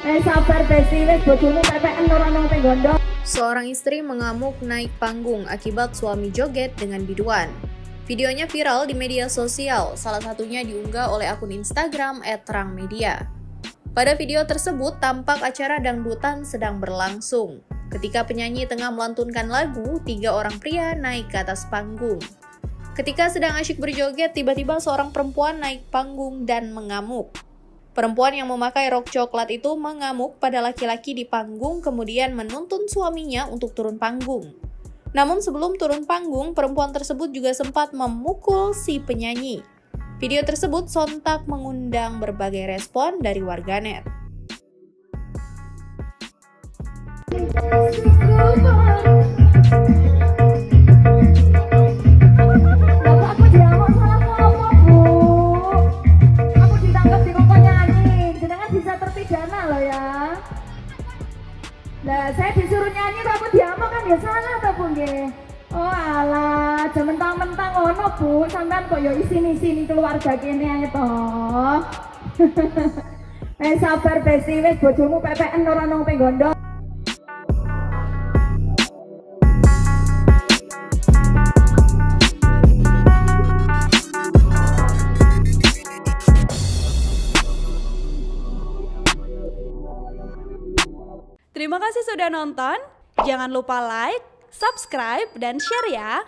Sabar Besti, wis bojomu PPN ora nang penggondo. Seorang istri mengamuk naik panggung akibat suami joget dengan biduan. Videonya viral di media sosial, salah satunya diunggah oleh akun Instagram @rangmedia. Pada video tersebut tampak acara dangdutan sedang berlangsung. Ketika penyanyi tengah melantunkan lagu, 3 orang pria naik ke atas panggung. Ketika sedang asyik berjoget, tiba-tiba seorang perempuan naik panggung dan mengamuk. Perempuan yang memakai rok coklat itu mengamuk pada laki-laki di panggung, kemudian menuntun suaminya untuk turun panggung. Namun sebelum turun panggung, perempuan tersebut juga sempat memukul si penyanyi. Video tersebut sontak mengundang berbagai respon dari warganet. Aku diamuk salah ngomong, Bu. Aku ditangkap di koko nyanyi. Jenengan bisa terpidana loh ya. Lah, saya disuruh nyanyi kok aku diamuk kan ya salah toh, Bu nggih. Oh alah, aja mentang-mentang ngono, Bu. Sampean kok ya isin-isini keluarga kene ae toh. Sabar Besti, wis bojomu PPN ora nang penggondo. Terima kasih sudah nonton. Jangan lupa like, subscribe, dan share ya.